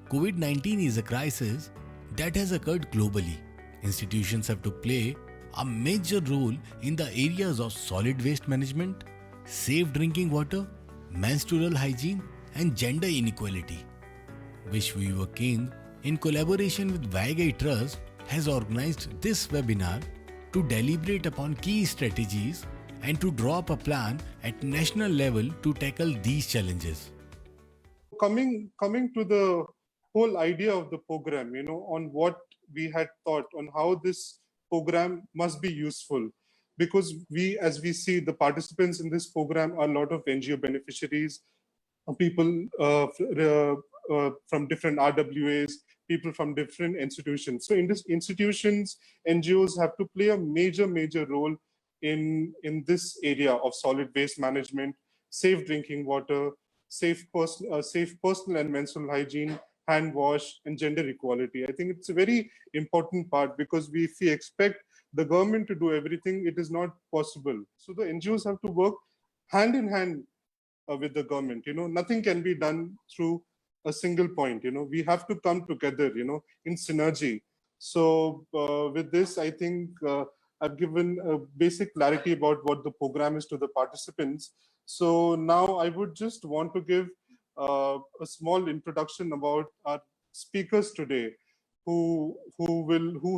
COVID-19 is a crisis that has occurred globally. Institutions have to play a major role in the areas of solid waste management, safe drinking water, menstrual hygiene, and gender inequality. Vishwa Yuvak Kendra, in collaboration with Vaigai Trust, has organized this webinar to deliberate upon key strategies and to draw up a plan at national level to tackle these challenges. Coming to the whole idea of the program, on what we had thought on how this program must be useful, because as we see, the participants in this program are a lot of NGO beneficiaries, people from different RWAs, people from different institutions. So in these institutions, NGOs have to play a major role in this area of solid waste management, safe drinking water, safe personal and menstrual hygiene, hand wash, and gender equality. I think it's a very important part, because if we expect the government to do everything, it is not possible. So the NGOs have to work hand in hand with the government. Nothing can be done through a single point. We have to come together, in synergy. So with this, I think I've given a basic clarity about what the program is to the participants. So now I would just want to give a small introduction about our speakers today, who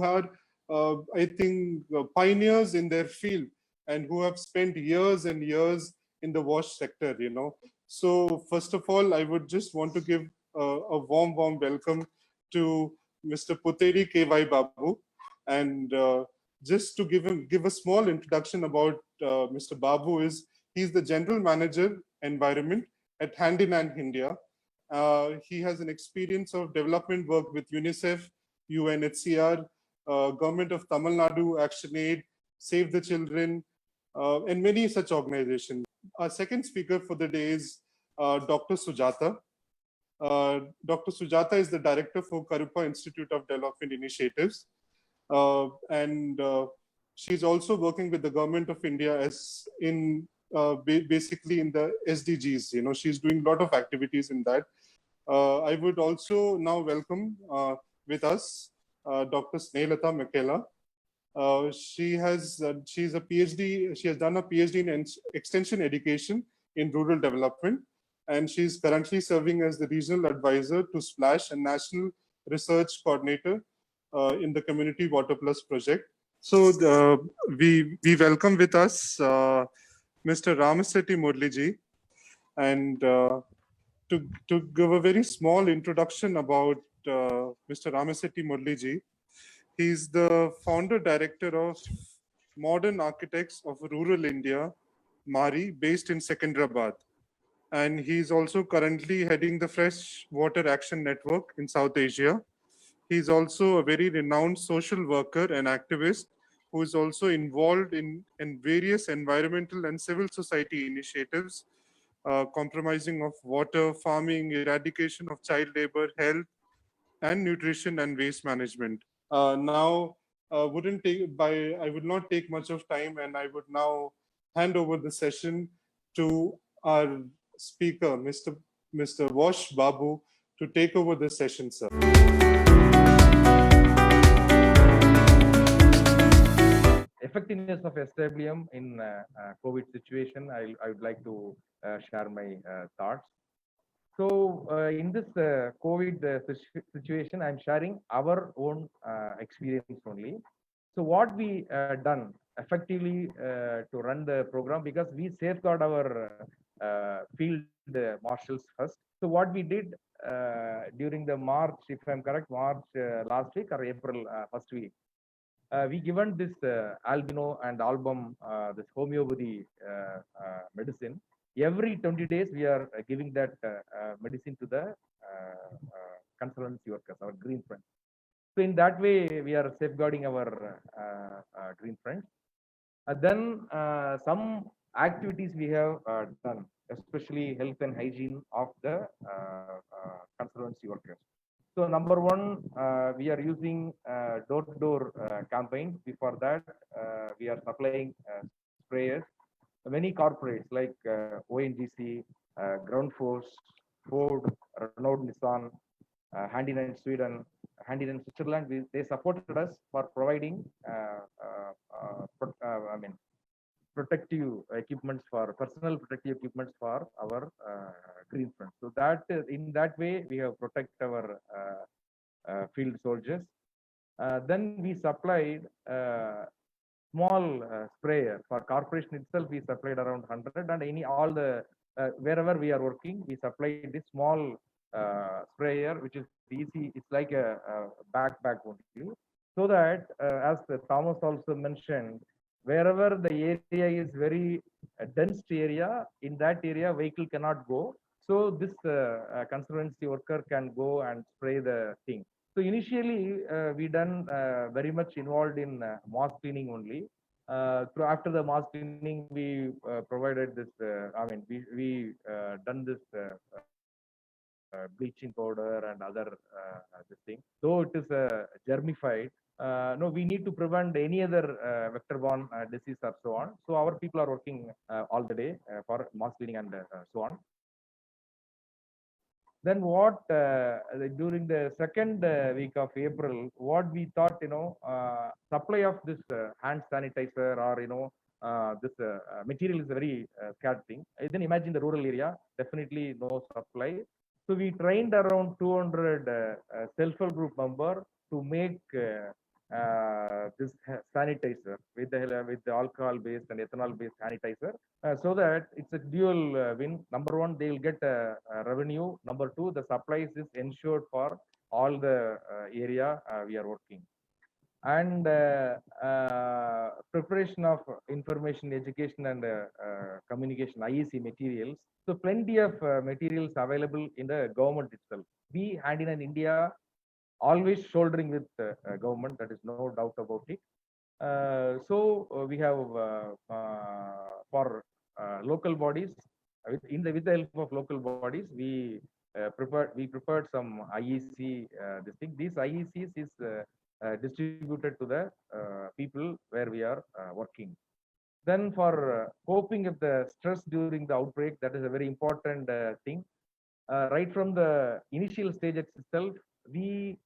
are I think pioneers in their field, and who have spent years and years in the wash sector. So first of all, I would just want to give a warm welcome to Mr. Puteri KY Babu, and just to give a small introduction about Mr. Babu he's the General Manager Environment at Hand in Hand India. He has an experience of development work with UNICEF, UNHCR, Government of Tamil Nadu, ActionAid, Save the Children, and many such organizations. Our second speaker for the day is Dr. Sujata. Dr. Sujata is the director for Karupa Institute of Development Initiatives. And she's also working with the government of India basically in the SDGs. She's doing a lot of activities in that. I would also now welcome with us Dr. Snehlata Makela. She's a PhD. She has done a PhD in extension education in rural development, and she's currently serving as the regional advisor to Splash and national research coordinator in the Community Water Plus project. So we welcome with us Mr. Ramasetti Murliji, and to give a very small introduction about Mr. Ramasetti Murliji. He's the founder director of Modern Architects of Rural India, MARI, based in Secunderabad. And he's also currently heading the Fresh Water Action Network in South Asia. He's also a very renowned social worker and activist who is also involved in various environmental and civil society initiatives, compromising of water, farming, eradication of child labor, health, and nutrition and waste management. Now, I would not take much of time, and I would now hand over the session to our speaker, Mr. Wash Babu, to take over the session, sir. Effectiveness of SWM in COVID situation, I would like to share my thoughts. So in this COVID situation, I'm sharing our own experience only. So what we done effectively to run the program, because we safeguard our field marshals first. So what we did during the March, if I'm correct, March last week or April first week, we given this albino and album, this homeopathy medicine. Every 20 days, we are giving that medicine to the consultancy workers, our green friends. So in that way, we are safeguarding our green friends. Then some activities we have done, especially health and hygiene of the consultancy workers. So number one, we are using door-to-door campaign. Before that, we are supplying sprayers. Many corporates like ONGC, Ground Force, Ford, Renault, Nissan, Hand in Sweden, Hand in Switzerland, they supported us for providing I mean protective equipments for personal protective equipments for our green front. So that in that way we have protect our field soldiers. Then we supplied small sprayer for corporation itself. We supplied around 100, and all the wherever we are working, we supplied this small sprayer, which is easy. It's like a backpack only, so that as Thomas also mentioned, wherever the area is very dense area, in that area vehicle cannot go. So this conservancy worker can go and spray the thing. So initially, we done very much involved in mass cleaning only. After the mass cleaning, we provided this. We done this bleaching powder and other this thing. Though it is germified, no, we need to prevent any other vector-borne disease or so on. So our people are working all the day for mass cleaning and so on. Then what during the second week of April, what we thought, supply of this hand sanitizer or this material is a very scarce thing. Then imagine the rural area, definitely no supply. So we trained around 200 self-help group member to make this sanitizer with the alcohol-based and ethanol-based sanitizer, so that it's a dual win. Number one, they will get revenue. Number two, the supplies is ensured for all the area we are working. And preparation of information, education, and communication (IEC) materials. So plenty of materials available in the government itself. We Hand in India always shouldering with government. That is no doubt about it. We have for local bodies with the help of local bodies, we prepared some IEC. This thing, these IECs is distributed to the people where we are working. Then for coping with the stress during the outbreak, that is a very important thing. Right from the initial stage itself, we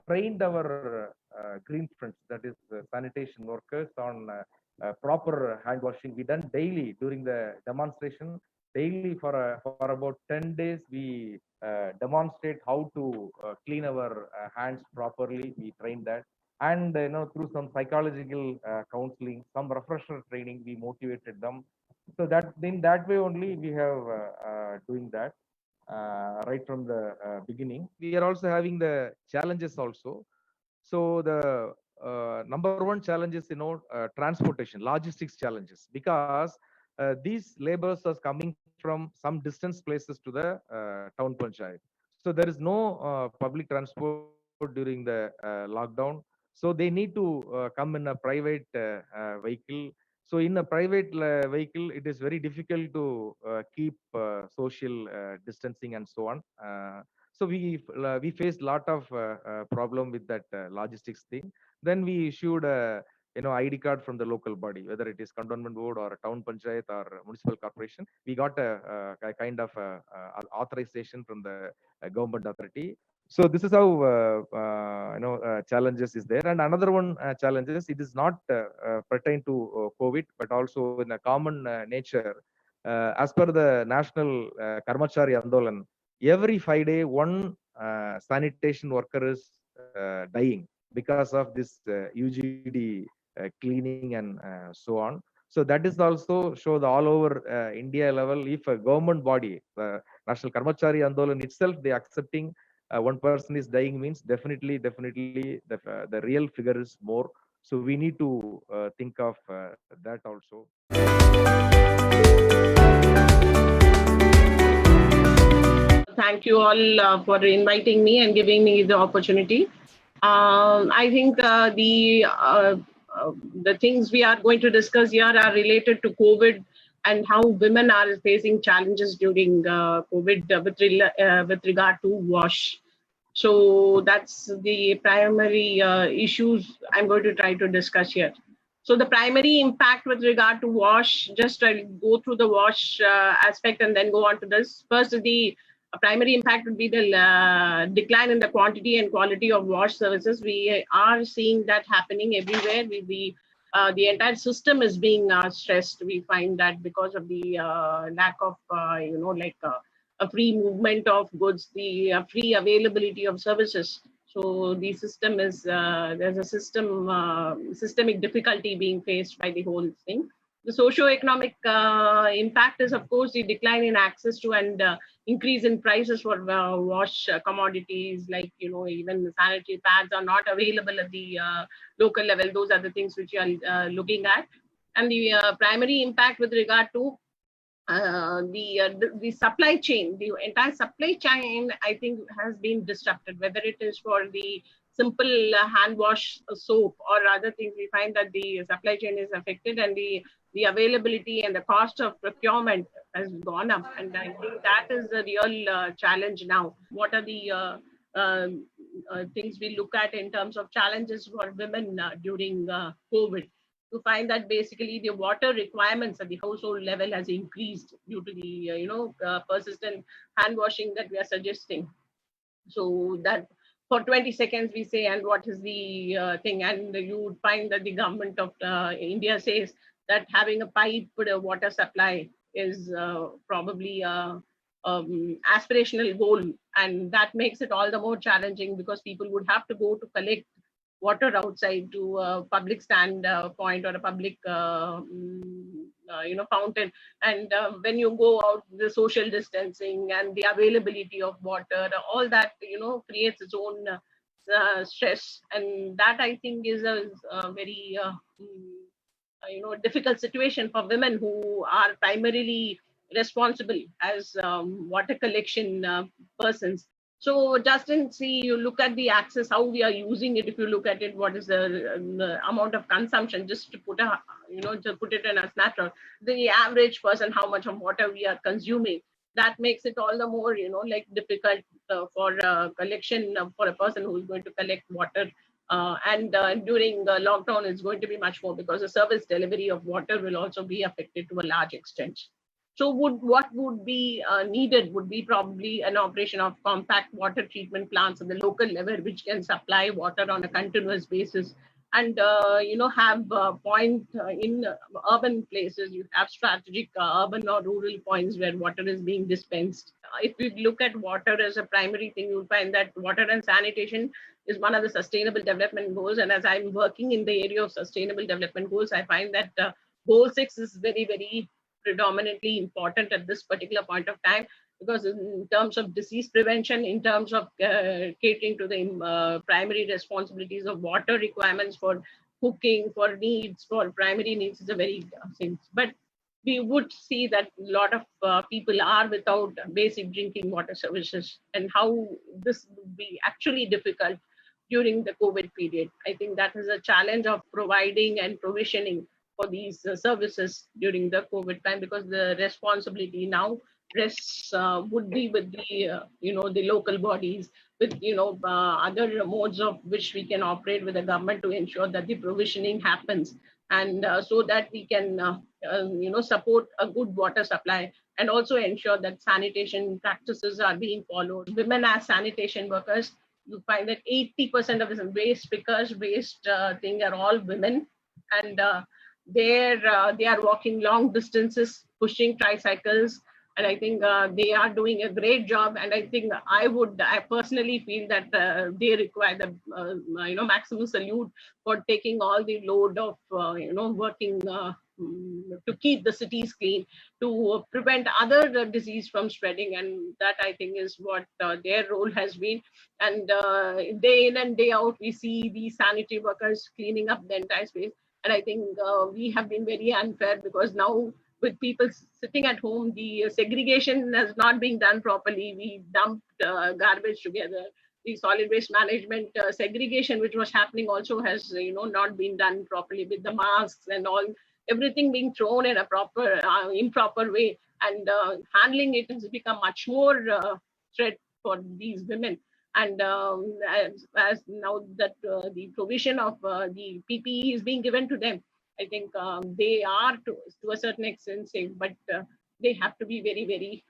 trained our green fronts, that is sanitation workers, on proper hand washing. We done daily during the demonstration. Daily for about 10 days, we demonstrate how to clean our hands properly. We trained that, and through some psychological counseling, some refresher training, we motivated them. So that in that way only we have doing that. Right from the beginning. We are also having the challenges also. So the number one challenge is transportation, logistics challenges, because these laborers are coming from some distance places to the town panchayat. So there is no public transport during the lockdown. So they need to come in a private vehicle. So in a private vehicle, it is very difficult to keep social distancing and so on. So we faced a lot of problem with that logistics thing. Then we issued a ID card from the local body, whether it is cantonment board or a town panchayat or municipal corporation. We got a kind of authorization from the government authority. So this is how challenges is there. And another one challenges, it is not pertain to COVID, but also in a common nature. As per the national Karmachari Andolan, every 5 days, one sanitation worker is dying because of this UGD cleaning and so on. So that is also show the all over India level. If a government body, National Karmachari Andolan itself, they accepting one person is dying, means definitely the real figure is more. So we need to think of that also. Thank you all for inviting me and giving me the opportunity. I think the things we are going to discuss here are related to COVID and how women are facing challenges during COVID with regard to wash. So that's the primary issues I'm going to try to discuss here. So the primary impact with regard to wash, just I'll go through the wash aspect and then go on to this. First, the primary impact would be the decline in the quantity and quality of wash services. We are seeing that happening everywhere. The entire system is being stressed. We find that because of the lack of, a free movement of goods, the free availability of services. So the system is, there's a systemic difficulty being faced by the whole thing. The socio-economic impact is, of course, the decline in access to and increase in prices for wash commodities, like, even the sanitary pads are not available at the local level. Those are the things which you are looking at. And the primary impact with regard to the supply chain, the entire supply chain, I think, has been disrupted, whether it is for the simple hand wash soap or other things. We find that the supply chain is affected, and the availability and the cost of procurement has gone up. And I think that is the real challenge now. What are the things we look at in terms of challenges for women during COVID? To find that basically the water requirements at the household level has increased due to the persistent hand washing that we are suggesting. So that for 20 seconds we say, and what is the thing? And you would find that the government of India says that having a piped water supply is probably aspirational goal, and that makes it all the more challenging, because people would have to go to collect water outside to a public stand point or a public fountain. And when you go out, the social distancing and the availability of water, all that creates its own stress. And that, I think, is a very difficult situation for women who are primarily responsible as water collection persons. So just in see, you look at the access, how we are using it. If you look at it, what is the amount of consumption? Just to put to put it in a snapshot, the average person, how much of water we are consuming. That makes it all the more, difficult for collection for a person who is going to collect water. And during lockdown, it's going to be much more, because the service delivery of water will also be affected to a large extent. So what would be needed would be probably an operation of compact water treatment plants at the local level, which can supply water on a continuous basis. And have point in urban places. You have strategic urban or rural points where water is being dispensed. If we look at water as a primary thing, you'll find that water and sanitation is one of the sustainable development goals. And as I'm working in the area of sustainable development goals, I find that goal 6 is very, very predominantly important at this particular point of time, because in terms of disease prevention, in terms of catering to the primary responsibilities of water requirements for cooking, for needs, for primary needs, is a very thing. But we would see that a lot of people are without basic drinking water services, and how this would be actually difficult during the COVID period. I think that is a challenge of providing and provisioning for these services during the COVID time, because the responsibility now rests would be with the the local bodies, with other modes of which we can operate with the government to ensure that the provisioning happens, and so that we can support a good water supply, and also ensure that sanitation practices are being followed. Women as sanitation workers, you find that 80% of the waste pickers, waste thing are all women, and they are walking long distances, pushing tricycles, and I think they are doing a great job. And I think I personally feel that they require the maximum salute for taking all the load of working to keep the cities clean, to prevent other disease from spreading, and that, I think, is what their role has been. And day in and day out, we see these sanitary workers cleaning up the entire space. And I think we have been very unfair, because now with people sitting at home, the segregation has not been done properly. We dumped garbage together. The solid waste management segregation, which was happening, also has not been done properly, with the masks and all, everything being thrown in a proper improper way, and handling it has become much more threat for these women. And as now that the provision of the PPE is being given to them, I think they are to a certain extent safe. But they have to be very, very,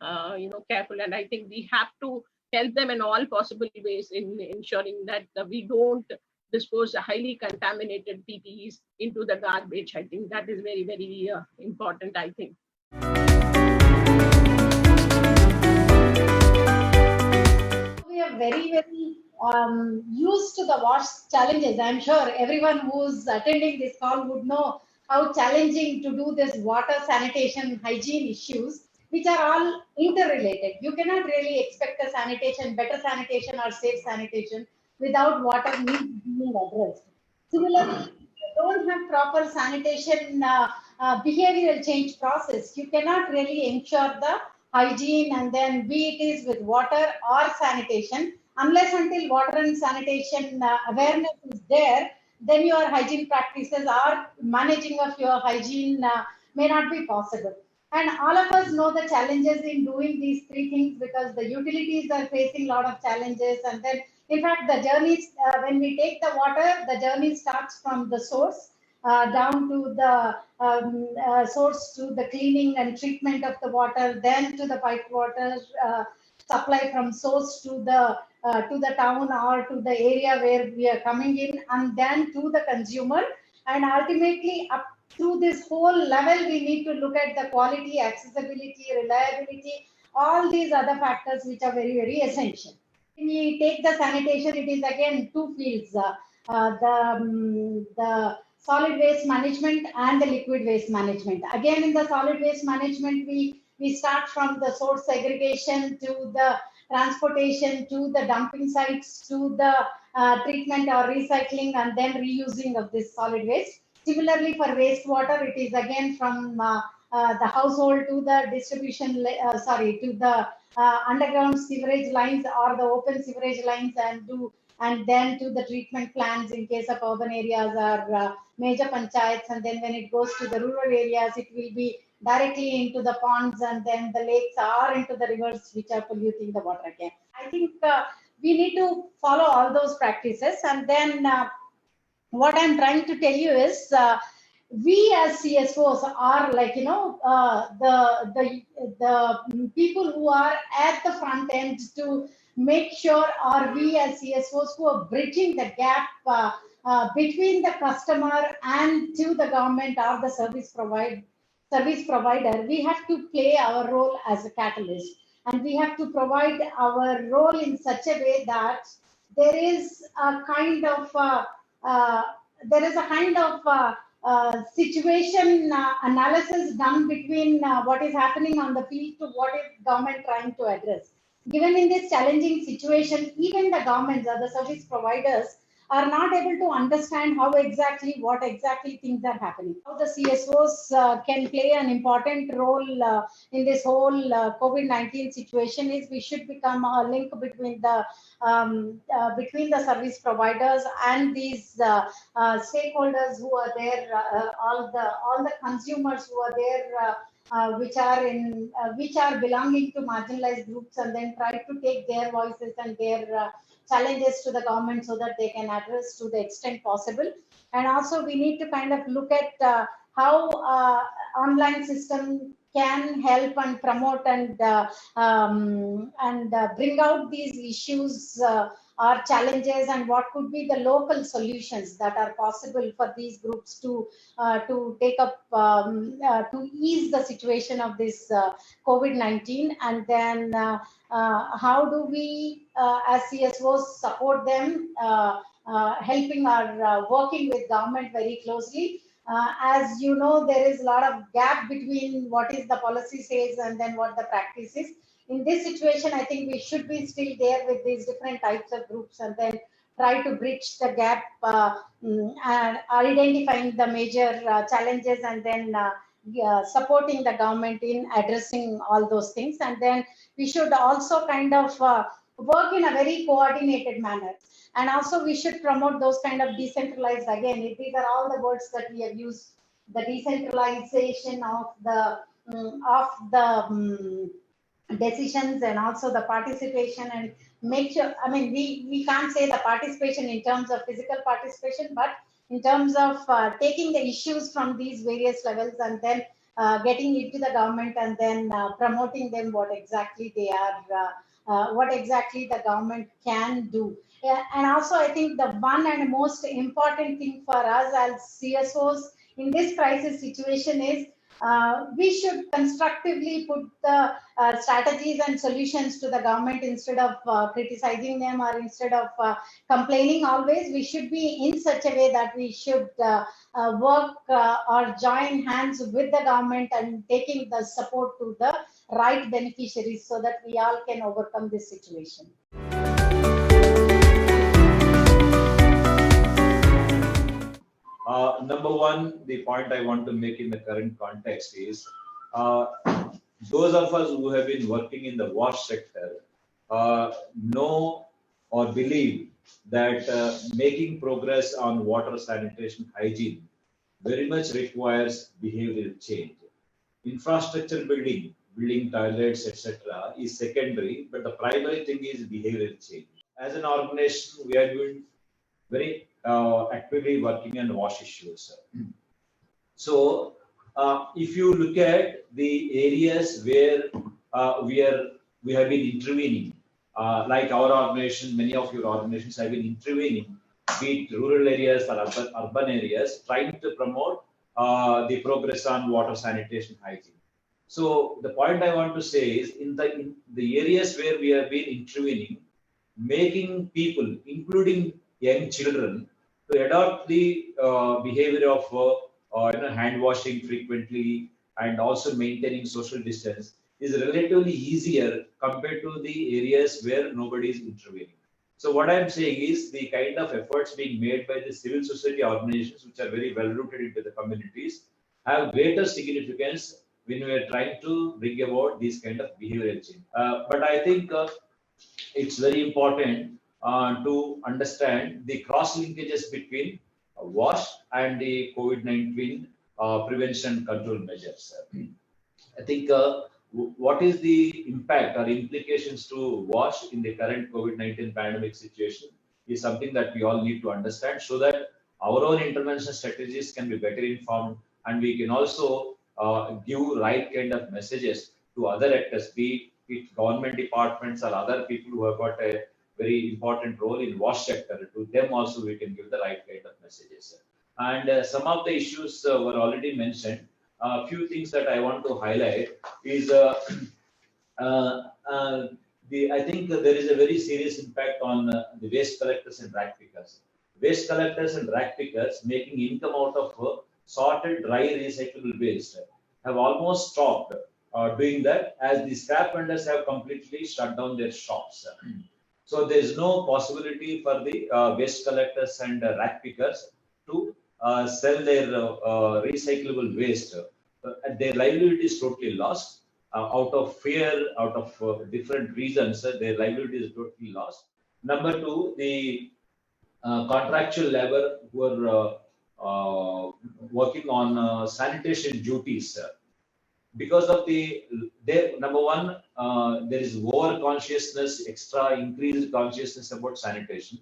careful. And I think we have to help them in all possible ways in ensuring that we don't dispose highly contaminated PPEs into the garbage. I think that is very, very important, I think. We are very, very used to the wash challenges. I'm sure everyone who's attending this call would know how challenging to do this water, sanitation, hygiene issues, which are all interrelated. You cannot really expect a sanitation, better sanitation or safe sanitation without water needs being addressed. Similarly, if you don't have proper sanitation behavioral change process, you cannot really ensure the hygiene, and then be it is with water or sanitation, unless until water and sanitation awareness is there, then your hygiene practices or managing of your hygiene may not be possible. And all of us know the challenges in doing these three things, because the utilities are facing a lot of challenges. And then, in fact, the journeys, when we take the water, the journey starts from the source down to the source, to the cleaning and treatment of the water, then to the piped water supply from source to the town or to the area where we are coming in, and then to the consumer. And ultimately, up through this whole level, we need to look at the quality, accessibility, reliability, all these other factors which are very, very essential. When we take the sanitation, it is again two fields, the solid waste management and the liquid waste management. Again, in the solid waste management, we start from the source segregation to the transportation to the dumping sites to the treatment or recycling and then reusing of this solid waste. Similarly, for wastewater, it is again from the household to the distribution, to the underground sewerage lines or the open sewerage lines, and then to the treatment plants in case of urban areas or major panchayats. And then when it goes to the rural areas, it will be directly into the ponds and then the lakes or into the rivers, which are polluting the water again. I think we need to follow all those practices. And then what I'm trying to tell you is we as CSOs are like, the people who are at the front end to make sure, or we as CSOs who are bridging the gap between the customer and to the government or the service provider. We have to play our role as a catalyst, and we have to provide our role in such a way that there is a kind of uh, situation analysis done between what is happening on the field to what is government trying to address. Given in this challenging situation, even the governments or the service providers are not able to understand what exactly things are happening. How the CSOs can play an important role in this whole COVID-19 situation is we should become a link between the service providers and these stakeholders who are there, all the consumers who are there. Which are belonging to marginalized groups, and then try to take their voices and their challenges to the government so that they can address to the extent possible. And also we need to kind of look at how online system can help and promote and bring out these issues or challenges, and what could be the local solutions that are possible for these groups to take up to ease the situation of this COVID-19. And then how do we as CSOs support them, helping or working with government very closely. As you know, there is a lot of gap between what is the policy says and then what the practice is. In this situation, I think we should be still there with these different types of groups, and then try to bridge the gap and identifying the major challenges, and then supporting the government in addressing all those things. And then we should also kind of work in a very coordinated manner. And also we should promote those kind of decentralized, again, these are all the words that we have used, the decentralization of the decisions, and also the participation, and make sure, I mean, we can't say the participation in terms of physical participation, but in terms of taking the issues from these various levels and then getting it to the government and then promoting them what exactly they are, what exactly the government can do. And also, I think the one and most important thing for us as CSOs in this crisis situation is we should constructively put the strategies and solutions to the government instead of criticizing them or instead of complaining always. We should be in such a way that we should work or join hands with the government and taking the support to the right beneficiaries so that we all can overcome this situation. Number one, the point I want to make in the current context is those of us who have been working in the wash sector know or believe that making progress on water sanitation hygiene very much requires behavioral change. Infrastructure building toilets, etc., is secondary, but the primary thing is behavioral change. As an organization, we are doing very actively working on wash issues. So, if you look at the areas where we have been intervening, like our organization, many of your organizations have been intervening, be it rural areas or urban areas, trying to promote the progress on water sanitation hygiene. So the point I want to say is in the areas where we have been intervening, making people, including young children, to adopt the behavior of hand washing frequently and also maintaining social distance is relatively easier compared to the areas where nobody is intervening. So what I'm saying is the kind of efforts being made by the civil society organizations, which are very well rooted into the communities, have greater significance when we are trying to bring about these kind of behavioral change. But I think it's very important to understand the cross linkages between WASH and the COVID-19 prevention control measures. I think what is the impact or implications to WASH in the current COVID-19 pandemic situation is something that we all need to understand so that our own intervention strategies can be better informed and we can also give right kind of messages to other actors, be it government departments or other people who have got a very important role in WASH sector. To them also we can give the right kind of messages. And some of the issues were already mentioned. A few things that I want to highlight is I think there is a very serious impact on the waste collectors and rag pickers. Waste collectors and rag pickers making income out of sorted dry recyclable waste have almost stopped doing that as the scrap vendors have completely shut down their shops. So there is no possibility for the waste collectors and rag pickers to sell their recyclable waste. Their livelihood is totally lost. Out of fear, out of different reasons, their livelihood is totally lost. Number two, the contractual labor who are working on sanitation duties. Because of number one, there is over consciousness, extra increased consciousness about sanitation.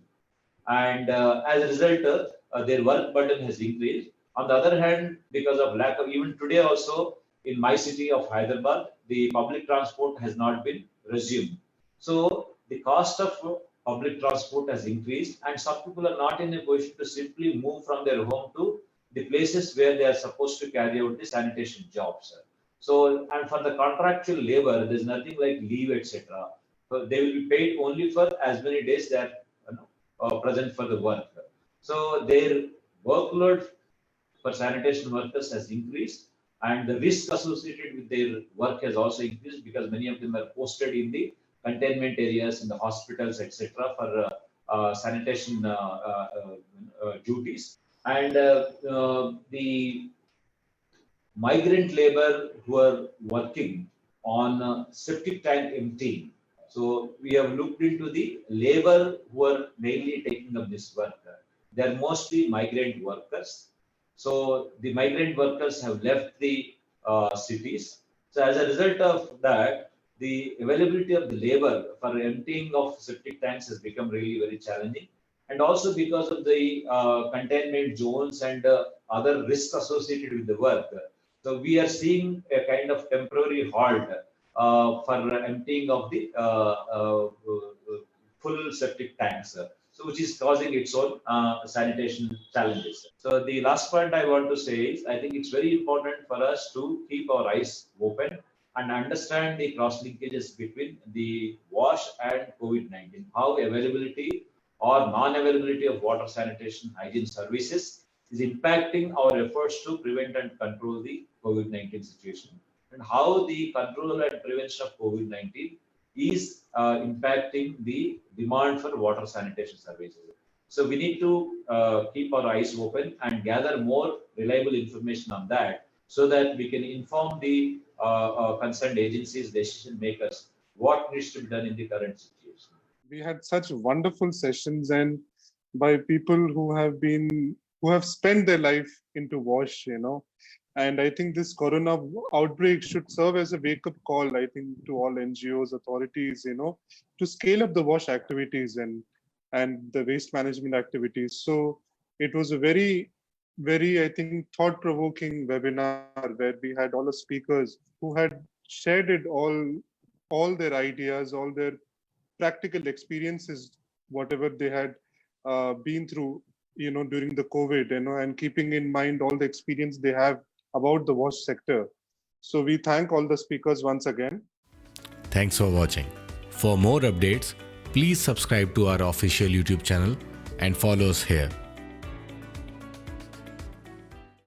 And as a result, their work burden has increased. On the other hand, because of lack of, even today also, in my city of Hyderabad, the public transport has not been resumed. So the cost of public transport has increased and some people are not in a position to simply move from their home to the places where they are supposed to carry out the sanitation jobs. So, and for the contractual labor, there's nothing like leave, etc. So they will be paid only for as many days they are present for the work. So their workload for sanitation workers has increased and the risk associated with their work has also increased because many of them are posted in the containment areas, in the hospitals, etc. for sanitation duties. And the migrant labor who are working on septic tank emptying. So we have looked into the labor who are mainly taking up this work. They are mostly migrant workers. So the migrant workers have left the cities. So as a result of that, the availability of the labor for emptying of septic tanks has become really very challenging. And also because of the containment zones and other risks associated with the work, So we are seeing a kind of temporary halt for emptying of the full septic tanks, so which is causing its own sanitation challenges. So the last point I want to say is, I think it's very important for us to keep our eyes open and understand the cross linkages between the WASH and COVID-19, how availability or non-availability of water sanitation hygiene services is impacting our efforts to prevent and control the COVID-19 situation, and how the control and prevention of COVID-19 is impacting the demand for water sanitation services. So we need to keep our eyes open and gather more reliable information on that, so that we can inform the concerned agencies, decision makers, what needs to be done in the current situation. We had such wonderful sessions, and by people who have spent their life into WASH, and I think this corona outbreak should serve as a wake-up call, I think, to all NGOs, authorities, to scale up the WASH activities and the waste management activities. So it was a very, very, I think, thought-provoking webinar where we had all the speakers who had shared it all their ideas, all their practical experiences, whatever they had been through, during the COVID, and keeping in mind all the experience they have about the WASH sector. So we thank all the speakers once again. Thanks for watching. For more updates, please subscribe to our official YouTube channel and follow us here.